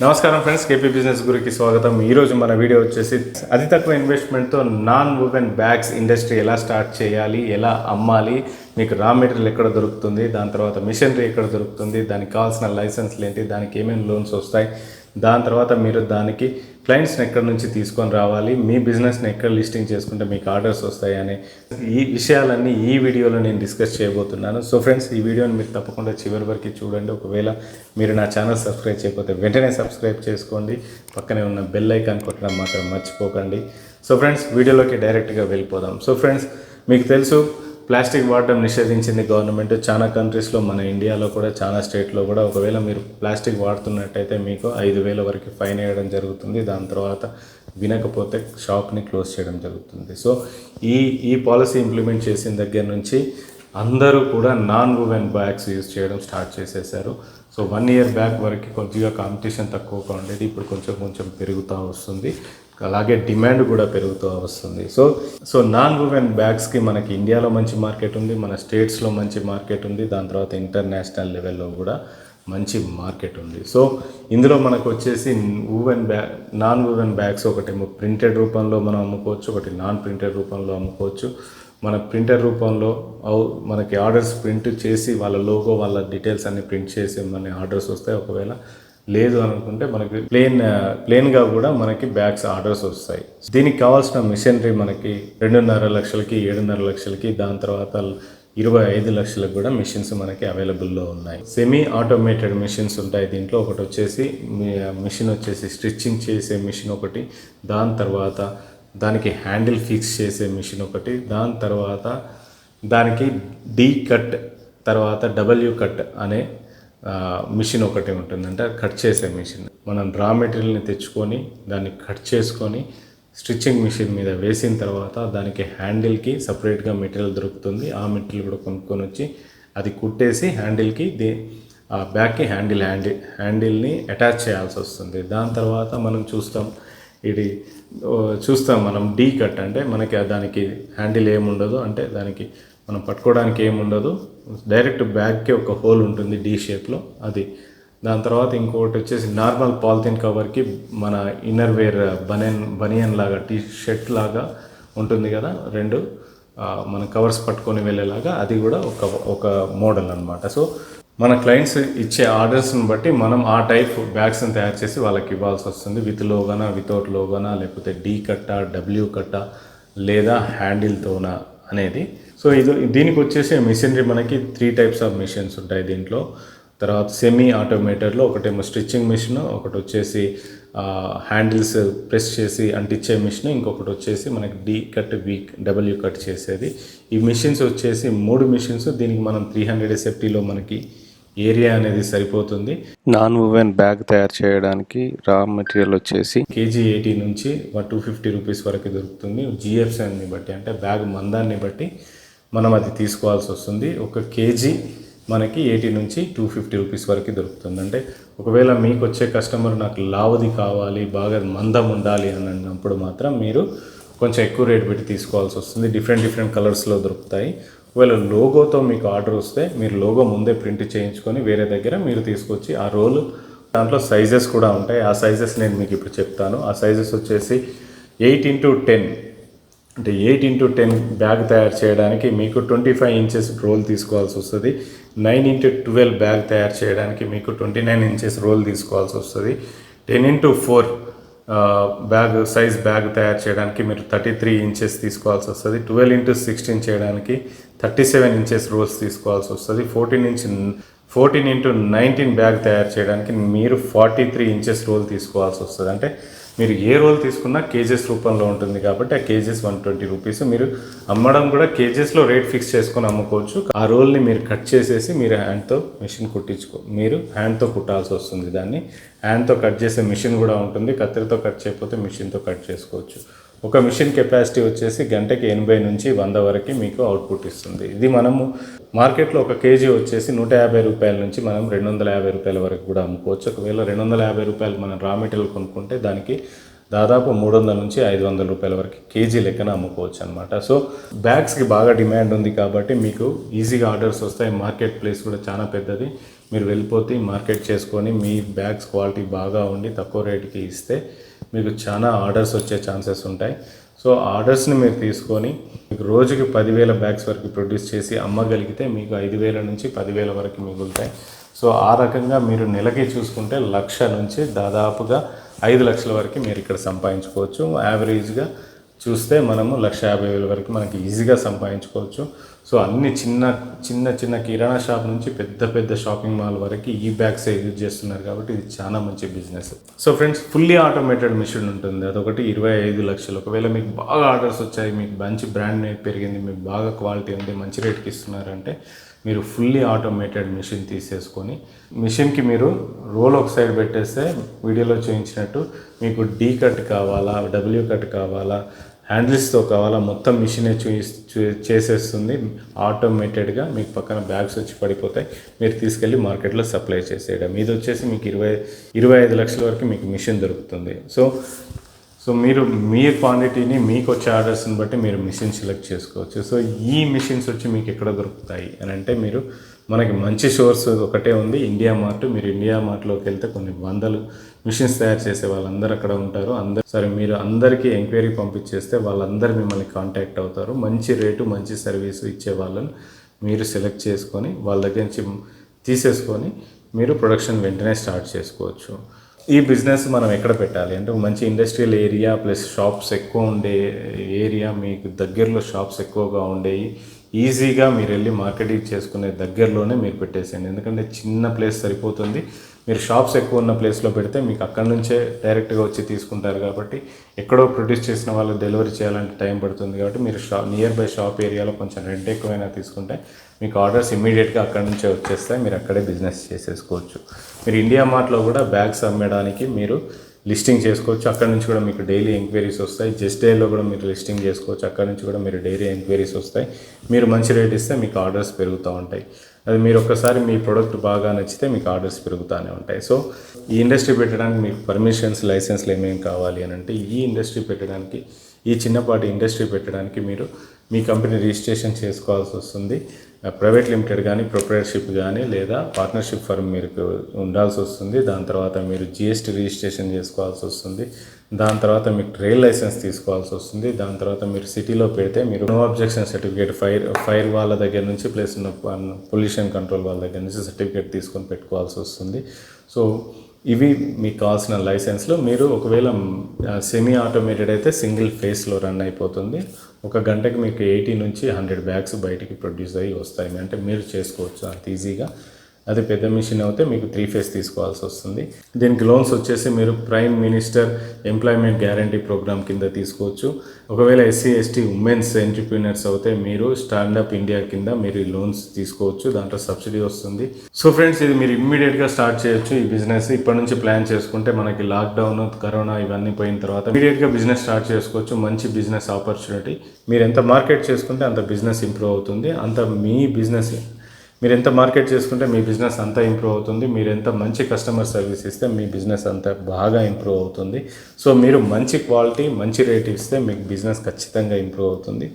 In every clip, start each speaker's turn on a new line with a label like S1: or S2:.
S1: నమస్కారం friends, KP business గురికి స్వాగతం. ఈరోజు మన వీడియో వచ్చేసి అతి తక్కువ ఇన్వెస్ట్మెంట్తో నాన్ వుమెన్ బ్యాగ్స్ ఇండస్ట్రీ ఎలా స్టార్ట్ చేయాలి, ఎలా అమ్మాలి, మీకు రా మెటీరియల్ ఎక్కడ దొరుకుతుంది, దాని తర్వాత మిషనరీ ఎక్కడ దొరుకుతుంది, దానికి కావాల్సిన లైసెన్స్లు ఏంటి, దానికి ఏమేమి లోన్స్ వస్తాయి, దాని తర్వాత మీరు దానికి క్లయింట్స్ని ఎక్కడి నుంచి తీసుకొని రావాలి, మీ బిజినెస్ని ఎక్కడ లిస్టింగ్ చేసుకుంటే మీకు ఆర్డర్స్ వస్తాయి అనే ఈ విషయాలన్నీ ఈ వీడియోలో నేను డిస్కస్ చేయబోతున్నాను. సో ఫ్రెండ్స్, ఈ వీడియోని మీరు తప్పకుండా చివరి వరకు చూడండి. ఒకవేళ మీరు నా ఛానల్ సబ్స్క్రైబ్ చేయకపోతే వెంటనే సబ్స్క్రైబ్ చేసుకోండి. పక్కనే ఉన్న బెల్ ఐకాన్ కొట్టడం మాత్రం మర్చిపోకండి. సో ఫ్రెండ్స్, వీడియోలోకి డైరెక్ట్గా వెళ్ళిపోదాం. సో ఫ్రెండ్స్, మీకు తెలుసు ప్లాస్టిక్ వాడటం నిషేధించింది గవర్నమెంట్ చాలా కంట్రీస్లో, మన ఇండియాలో కూడా చాలా స్టేట్లో కూడా. ఒకవేళ మీరు ప్లాస్టిక్ వాడుతున్నట్టయితే మీకు 5,000 వరకు ఫైన్ వేయడం జరుగుతుంది. దాని తర్వాత వినకపోతే షాప్ని క్లోజ్ చేయడం జరుగుతుంది. సో ఈ పాలసీ ఇంప్లిమెంట్ చేసిన దగ్గర నుంచి అందరూ కూడా నాన్ వుమెన్ బ్యాగ్స్ యూజ్ చేయడం స్టార్ట్ చేసేసారు. సో 1 year బ్యాక్ వరకు కొద్దిగా కాంపిటీషన్ తక్కువగా ఉండేది, ఇప్పుడు కొంచెం పెరుగుతూ వస్తుంది. అలాగే డిమాండ్ కూడా పెరుగుతూ వస్తుంది. సో నాన్ వుమెన్ బ్యాగ్స్కి మనకి ఇండియాలో మంచి మార్కెట్ ఉంది, మన స్టేట్స్లో మంచి మార్కెట్ ఉంది, దాని తర్వాత ఇంటర్నేషనల్ లెవెల్లో కూడా మంచి మార్కెట్ ఉంది. సో ఇందులో మనకు వచ్చేసి నాన్ వుమెన్ బ్యాగ్స్ ఒకటేమో ప్రింటెడ్ రూపంలో మనం అమ్ముకోవచ్చు, ఒకటి నాన్ ప్రింటెడ్ రూపంలో అమ్ముకోవచ్చు. మన ప్రింటర్ రూపంలో మనకి ఆర్డర్స్ ప్రింట్ చేసి వాళ్ళ లోగో, వాళ్ళ డీటెయిల్స్ అన్ని ప్రింట్ చేసి మన ఆర్డర్స్ వస్తాయి. ఒకవేళ లేదు అనుకుంటే మనకి ప్లేన్గా కూడా మనకి బ్యాగ్స్ ఆర్డర్స్ వస్తాయి. దీనికి కావాల్సిన మిషనరీ మనకి 2.5 లక్షలకి, 7.5 లక్షలకి, దాని తర్వాత 25 లక్షలకు కూడా మిషన్స్ మనకి అవైలబుల్లో ఉన్నాయి. సెమీ ఆటోమేటెడ్ మిషన్స్ ఉంటాయి దీంట్లో. ఒకటి వచ్చేసి మిషన్ వచ్చేసి స్టిచ్చింగ్ చేసే మిషన్ ఒకటి, దాని తర్వాత దానికి హ్యాండిల్ ఫిక్స్ చేసే మిషన్ ఒకటి, దాని తర్వాత దానికి డీ కట్ తర్వాత డబ్ల్యూ కట్ అనే మిషన్ ఒకటి ఉంటుంది. అంటే కట్ చేసే మిషన్. మనం రా మెటీరియల్ని తెచ్చుకొని దాన్ని కట్ చేసుకొని స్టిచ్చింగ్ మిషన్ మీద వేసిన తర్వాత దానికి హ్యాండిల్కి సపరేట్గా మెటీరియల్ దొరుకుతుంది. ఆ మెటీరియల్ కూడా కొనుక్కొని వచ్చి అది కుట్టేసి హ్యాండిల్కి ఆ బ్యాగ్కి హ్యాండిల్ని అటాచ్ చేయాల్సి వస్తుంది. దాని తర్వాత మనం చూస్తాం మనం డీ కట్ అంటే మనకి దానికి హ్యాండిల్ ఏముండదు, అంటే దానికి మనం పట్టుకోవడానికి ఏముండదు, డైరెక్ట్ బ్యాగ్కి ఒక హోల్ ఉంటుంది డీ షేప్లో అది. దాని తర్వాత ఇంకొకటి వచ్చేసి నార్మల్ పాలిథిన్ కవర్కి మన ఇన్నర్ వేర్ బనియన్ లాగా టీ షర్ట్ లాగా ఉంటుంది కదా, రెండు మన కవర్స్ పట్టుకొని వెళ్ళేలాగా, అది కూడా ఒక మోడల్ అనమాట. సో మన క్లయింట్స్ ఇచ్చే ఆర్డర్స్ని బట్టి మనం ఆ టైప్ బ్యాగ్స్ని తయారు చేసి వాళ్ళకి ఇవ్వాల్సి వస్తుంది. విత్ లోగోనా, వితౌట్ లోగోనా, లేకపోతే డీ కట్టా, డబ్ల్యూ కట్టా, లేదా హ్యాండిల్తోనా అనేది. సో దీనికి వచ్చేసి మిషనరీ మనకి 3 types ఆఫ్ మిషన్స్ ఉంటాయి దీంట్లో. తర్వాత సెమీ ఆటోమేటెడ్లో ఒకటేమో స్టిచ్చింగ్ మిషన్, ఒకటి వచ్చేసి హ్యాండిల్స్ ప్రెస్ చేసి అంటించే మిషన్, ఇంకొకటి వచ్చేసి మనకి డీ కట్, డబ్ల్యూ కట్ చేసేది. ఈ మిషన్స్ వచ్చేసి 3 మిషన్స్. దీనికి మనం 300 SFTలో మనకి ఏరియా అనేది సరిపోతుంది. నాన్ వుమెన్ బ్యాగ్ తయారు చేయడానికి రా మెటీరియల్ వచ్చేసి కేజీ 80 నుంచి 250 రూపీస్ వరకు దొరుకుతుంది. జిఎఫ్ఎన్ని బట్టి, అంటే బ్యాగ్ మందాన్ని బట్టి మనం అది తీసుకోవాల్సి వస్తుంది. ఒక కేజీ మనకి 80 నుంచి 250 రూపీస్ వరకు దొరుకుతుంది. అంటే ఒకవేళ మీకు వచ్చే కస్టమర్ నాకు లావుది కావాలి, బాగా మందం ఉండాలి అని అన్నప్పుడు మాత్రం మీరు కొంచెం ఎక్కువ రేట్ పెట్టి తీసుకోవాల్సి వస్తుంది. డిఫరెంట్ కలర్స్లో దొరుకుతాయి. ఒకవేళ లోగోతో మీకు ఆర్డర్ వస్తే మీరు లోగో ముందే ప్రింట్ చేయించుకొని వేరే దగ్గర మీరు తీసుకొచ్చి ఆ రోల్, దాంట్లో సైజెస్ కూడా ఉంటాయి. ఆ సైజెస్ నేను మీకు ఇప్పుడు చెప్తాను. ఆ సైజెస్ వచ్చేసి 8x10, అంటే 8x10 బ్యాగ్ తయారు చేయడానికి మీకు 25 inches రోల్ తీసుకోవాల్సి వస్తుంది. 9x12 బ్యాగ్ తయారు చేయడానికి మీకు 29 inches రోల్ తీసుకోవాల్సి వస్తుంది. 10x4 బ్యాగ్ తయారు చేయడానికి మీరు 33 inches తీసుకోవాల్సి వస్తుంది. 12x16 చేయడానికి 37 inches రోల్స్ తీసుకోవాల్సి వస్తుంది. 14x19 బ్యాగ్ తయారు చేయడానికి మీరు 43 inches రోల్ తీసుకోవాల్సి వస్తుంది. అంటే మీరు ఏ రోల్ తీసుకున్నా కేజెస్ రూపంలో ఉంటుంది కాబట్టి ఆ కేజెస్ 120 రూపీస్. మీరు అమ్మడం కూడా కేజెస్లో రేట్ ఫిక్స్ చేసుకొని అమ్ముకోవచ్చు. ఆ రోల్ని మీరు కట్ చేసేసి మీరు హ్యాండ్తో కుట్టాల్సి వస్తుంది. దాన్ని హ్యాండ్తో కట్ చేసే మిషన్ కూడా ఉంటుంది. కత్తిరితో కట్ చేయకపోతే మిషన్తో కట్ చేసుకోవచ్చు. ఒక మిషన్ కెపాసిటీ వచ్చేసి గంటకి 80 నుంచి 100 వరకు మీకు అవుట్పుట్ ఇస్తుంది. ఇది మనము మార్కెట్లో ఒక కేజీ వచ్చేసి 150 రూపాయల నుంచి మనం 250 రూపాయల వరకు కూడా అమ్ముకోవచ్చు. ఒకవేళ 250 రూపాయలు మనం రా మెటీరియల్ కొనుక్కుంటే దానికి దాదాపు 300 నుంచి 500 రూపాయల వరకు కేజీ లెక్కన అమ్ముకోవచ్చు అనమాట. సో బ్యాగ్స్కి బాగా డిమాండ్ ఉంది కాబట్టి మీకు ఈజీగా ఆర్డర్స్ వస్తాయి. మార్కెట్ ప్లేస్ కూడా చాలా పెద్దది. మీరు వెళ్ళిపోతే మార్కెట్ చేసుకొని మీ బ్యాగ్స్ క్వాలిటీ బాగా ఉండి తక్కువ రేటుకి ఇస్తే మీకు చాలా ఆర్డర్స్ వచ్చే ఛాన్సెస్ ఉంటాయి. సో ఆర్డర్స్ని మీరు తీసుకొని మీకు రోజుకి 10,000 బ్యాగ్స్ వరకు ప్రొడ్యూస్ చేసి అమ్మగలిగితే మీకు 5,000 నుంచి 10,000 వరకు మిగులుతాయి. సో ఆ రకంగా మీరు నెలకి చూసుకుంటే 1,00,000 నుంచి దాదాపుగా 5 లక్షల వరకు మీరు ఇక్కడ సంపాదించుకోవచ్చు. యావరేజ్గా చూస్తే మనము 1,50,000 వరకు మనకి ఈజీగా సంపాదించుకోవచ్చు. సో అన్ని చిన్న కిరాణా షాప్ నుంచి పెద్ద షాపింగ్ మాల్ వరకు ఈ బ్యాగ్స్ యూజ్ చేస్తున్నారు కాబట్టి ఇది చాలా మంచి business. So friends, fully automated machine ఉంటుంది, అదొకటి 25 లక్షలు. ఒకవేళ మీకు బాగా ఆర్డర్స్ వచ్చాయి, మీకు మంచి బ్రాండ్ నేమ్ పెరిగింది, మీకు బాగా క్వాలిటీ ఉంది, మంచి రేట్కి ఇస్తున్నారంటే మీరు ఫుల్లీ ఆటోమేటెడ్ మిషన్ తీసేసుకొని మిషన్కి మీరు రోల్ ఒక సైడ్ పెట్టేస్తే వీడియోలో చూపించినట్టు మీకు డీ కట్ కావాలా, డబ్ల్యూ కట్ కావాలా, హ్యాండిల్స్తో కావాలా, మొత్తం మిషనే చేసేస్తుంది ఆటోమేటెడ్గా. మీకు పక్కన బ్యాగ్స్ వచ్చి పడిపోతాయి, మీరు తీసుకెళ్ళి మార్కెట్లో సప్లై చేసేయడం. ఇది వచ్చేసి మీకు 25 లక్షల వరకు మీకు మిషన్ దొరుకుతుంది. సో మీరు మీ క్వాంటిటీని మీకు వచ్చే ఆర్డర్స్ని బట్టి మీరు మిషన్ సెలెక్ట్ చేసుకోవచ్చు. సో ఈ మిషన్స్ వచ్చి మీకు ఎక్కడ దొరుకుతాయి అని అంటే మనకి మంచి సోర్స్ ఒకటే ఉంది, ఇండియా మార్ట్. మీరు ఇండియా మార్ట్లోకి వెళ్తే కొన్ని వందలు మిషన్స్ తయారు చేసే వాళ్ళందరూ అక్కడ ఉంటారు. మీరు అందరికీ ఎంక్వైరీ పంపించేస్తే వాళ్ళందరూ మిమ్మల్ని కాంటాక్ట్ అవుతారు. మంచి రేటు మంచి సర్వీసు ఇచ్చే వాళ్ళని మీరు సెలెక్ట్ చేసుకొని వాళ్ళ దగ్గర నుంచి తీసేసుకొని మీరు ప్రొడక్షన్ వెంటనే స్టార్ట్ చేసుకోవచ్చు. ఈ బిజినెస్ మనం ఎక్కడ పెట్టాలి అంటే మంచి ఇండస్ట్రియల్ ఏరియా ప్లస్ షాప్స్ ఎక్కువ ఉండే ఏరియా, మీకు దగ్గరలో షాప్స్ ఎక్కువగా ఉండేవి, ఈజీగా మీరు వెళ్ళి మార్కెటింగ్ చేసుకునే దగ్గరలోనే మీరు పెట్టేసేయండి. ఎందుకంటే చిన్న ప్లేస్ సరిపోతుంది. మీరు షాప్స్ ఎక్కువ ఉన్న ప్లేస్లో పెడితే మీకు అక్కడి నుంచే డైరెక్ట్గా వచ్చి తీసుకుంటారు కాబట్టి ఎక్కడో ప్రొడ్యూస్ చేసిన వాళ్ళు డెలివరీ చేయాలంటే టైం పడుతుంది. కాబట్టి మీరు నియర్ బై షాప్ ఏరియాలో కొంచెం రెంట్ ఎక్కువైనా తీసుకుంటే మీకు ఆర్డర్స్ ఇమీడియట్గా అక్కడి నుంచే వచ్చేస్తాయి, మీరు అక్కడే బిజినెస్ చేసేసుకోవచ్చు. మీరు ఇండియా మార్ట్లో కూడా బ్యాగ్స్ అమ్మడానికి మీరు లిస్టింగ్ చేసుకోవచ్చు. అక్కడ నుంచి కూడా మీకు డైలీ ఎంక్వైరీస్ వస్తాయి. జస్ట్ డేలో కూడా మీరు లిస్టింగ్ చేసుకోవచ్చు. అక్కడ నుంచి కూడా మీరు డైలీ ఎంక్వైరీస్ వస్తాయి. మీరు మంచి రేట్ ఇస్తే మీకు ఆర్డర్స్ పెరుగుతూ ఉంటాయి. అది మీరు ఒక్కసారి మీ ప్రోడక్ట్ బాగా నచ్చితే మీకు ఆర్డర్స్ పెరుగుతూనే ఉంటాయి. సో ఈ ఇండస్ట్రీ పెట్టడానికి మీకు పర్మిషన్స్, లైసెన్స్లు ఏమేమి కావాలి అని అంటే ఈ ఇండస్ట్రీ పెట్టడానికి, ఈ చిన్నపాటి ఇండస్ట్రీ పెట్టడానికి మీరు మీ కంపెనీ రిజిస్ట్రేషన్ చేసుకోవాల్సి వస్తుంది. ప్రైవేట్ లిమిటెడ్ కానీ, ప్రొప్రైటర్షిప్ కానీ లేదా పార్ట్నర్షిప్ ఫర్మ్ మీరు ఉండాల్సి వస్తుంది. దాని తర్వాత మీరు జిఎస్టీ రిజిస్ట్రేషన్ చేసుకోవాల్సి వస్తుంది. దాని తర్వాత మీకు ట్రేడ్ లైసెన్స్ తీసుకోవాల్సి వస్తుంది. దాని తర్వాత మీరు సిటీలో పెడితే మీరు నో అబ్జెక్షన్ సర్టిఫికేట్ ఫైర్ వాళ్ళ దగ్గర నుంచి ప్లస్ పొల్యూషన్ కంట్రోల్ వాళ్ళ దగ్గర నుంచి సర్టిఫికేట్ తీసుకొని పెట్టుకోవాల్సి వస్తుంది. సో ఇవి మీకు కావాల్సిన లైసెన్స్లు. మీరు ఒకవేళ సెమీ ఆటోమేటెడ్ అయితే సింగిల్ ఫేస్లో రన్ అయిపోతుంది. ఒక గంటకి మీకు 80 నుంచి 100 బ్యాగ్స్ బయటికి ప్రొడ్యూస్ అయ్యి వస్తాయి. అంటే మీరు చేసుకోవచ్చు అంత ఈజీగా. అది పెద్ద మిషన్ అయితే మీకు 3 ఫేస్ తీసుకోవాల్సి వస్తుంది. దీనికి లోన్స్ వచ్చేసి మీరు prime minister employment guarantee programme కింద తీసుకోవచ్చు. ఒకవేళ ఎస్సీ ఎస్టీ ఉమెన్స్ ఎంటర్‌ప్రెన్యూర్స్ అయితే మీరు స్టాండప్ ఇండియా కింద మీరు లోన్స్ తీసుకోవచ్చు. దాంట్లో సబ్సిడీ వస్తుంది. సో ఫ్రెండ్స్, ఇది మీరు ఇమ్మీడియట్గా స్టార్ట్ చేయొచ్చు ఈ బిజినెస్. ఇప్పటి నుంచి ప్లాన్ చేసుకుంటే మనకి లాక్డౌన్, కరోనా ఇవన్నీ పోయిన తర్వాత ఇమ్మీడియట్గా బిజినెస్ స్టార్ట్ చేసుకోవచ్చు. మంచి బిజినెస్ ఆపర్చునిటీ. మీరు ఎంత మార్కెట్ చేసుకుంటే అంత బిజినెస్ ఇంప్రూవ్ అవుతుంది. మీరు ఎంత మార్కెట్ చేసుకుంటే మీ బిజినెస్ అంతా ఇంప్రూవ్ అవుతుంది. మీరు ఎంత మంచి కస్టమర్ సర్వీస్ ఇస్తే మీ బిజినెస్ అంతా బాగా ఇంప్రూవ్ అవుతుంది. సో మీరు మంచి క్వాలిటీ, మంచి రేట్ ఇస్తే మీకు బిజినెస్ ఖచ్చితంగా ఇంప్రూవ్ అవుతుంది.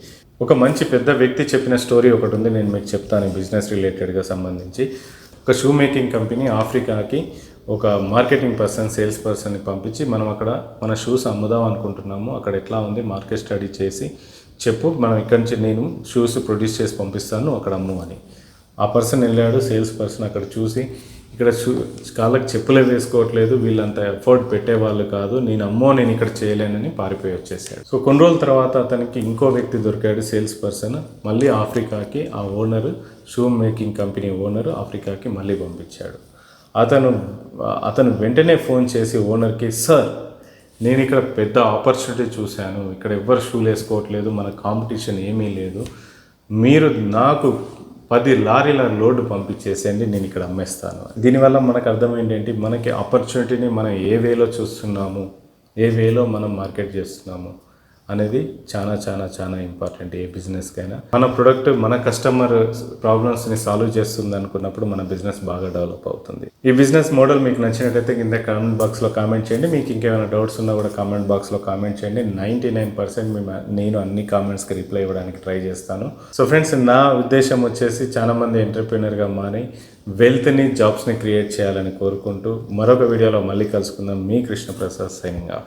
S1: ఒక మంచి పెద్ద వ్యక్తి చెప్పిన స్టోరీ ఒకటి ఉంది, నేను మీకు చెప్తాను బిజినెస్ రిలేటెడ్గా సంబంధించి. ఒక షూ మేకింగ్ కంపెనీ ఆఫ్రికాకి ఒక మార్కెటింగ్ పర్సన్, సేల్స్ పర్సన్ని పంపించి మనం అక్కడ మన షూస్ అమ్ముదాం అనుకుంటున్నాము, అక్కడ ఎట్లా ఉంది మార్కెట్ స్టడీ చేసి చెప్పు, మనం ఇక్కడి నుంచి నేను షూస్ ప్రొడ్యూస్ చేసి పంపిస్తాను, అక్కడ అమ్ము అని. ఆ పర్సన్ వెళ్ళాడు. సేల్స్ పర్సన్ అక్కడ చూసి ఇక్కడ కాళ్ళకి చెప్పులే వేసుకోవట్లేదు, వీళ్ళంత ఎఫర్ట్ పెట్టేవాళ్ళు కాదు, నేను ఇక్కడ చేయలేనని పారిపోయి వచ్చేసాడు. సో కొన్ని రోజుల తర్వాత అతనికి ఇంకో వ్యక్తి దొరికాడు, సేల్స్ పర్సన్. మళ్ళీ ఆఫ్రికాకి ఆ owner, shoe making company owner ఆఫ్రికాకి మళ్ళీ పంపించాడు. అతను వెంటనే ఫోన్ చేసి ఓనర్కి, సార్ నేను ఇక్కడ పెద్ద ఆపర్చునిటీ చూశాను, ఇక్కడ ఎవ్వరు షూలు వేసుకోవట్లేదు, మన కాంపిటీషన్ ఏమీ లేదు, మీరు నాకు 10 లారీల లోడ్ పంపించేసేయండి, నేను ఇక్కడ అమ్మేస్తాను. దీనివల్ల మనకు అర్థం ఏంటంటే మనకి ఆపర్చునిటీని మనం ఏ వేలో చూస్తున్నాము, ఏ వేలో మనం మార్కెట్ చేస్తున్నాము అనేది చాలా చాలా చాలా ఇంపార్టెంట్ ఏ బిజినెస్కైనా. మన ప్రొడక్ట్ మన కస్టమర్ ప్రాబ్లమ్స్ని సాల్వ్ చేస్తుంది అనుకున్నప్పుడు మన బిజినెస్ బాగా డెవలప్ అవుతుంది. ఈ బిజినెస్ మోడల్ మీకు నచ్చినట్లయితే కింద కామెంట్ బాక్స్లో కామెంట్ చేయండి. మీకు ఇంకేమైనా డౌట్స్ ఉన్నా కూడా కామెంట్ బాక్స్లో కామెంట్ చేయండి. 99% నేను అన్ని కామెంట్స్కి రిప్లై ఇవ్వడానికి ట్రై చేస్తాను. సో ఫ్రెండ్స్, నా ఉద్దేశం వచ్చేసి చాలామంది ఎంటర్‌ప్రెన్యూర్‌గా మారి వెల్త్ని, జాబ్స్ని క్రియేట్ చేయాలని కోరుకుంటూ మరొక వీడియోలో మళ్ళీ కలుసుకుందాం. మీ కృష్ణప్రసాద్ సైనింగ్ ఆఫ్.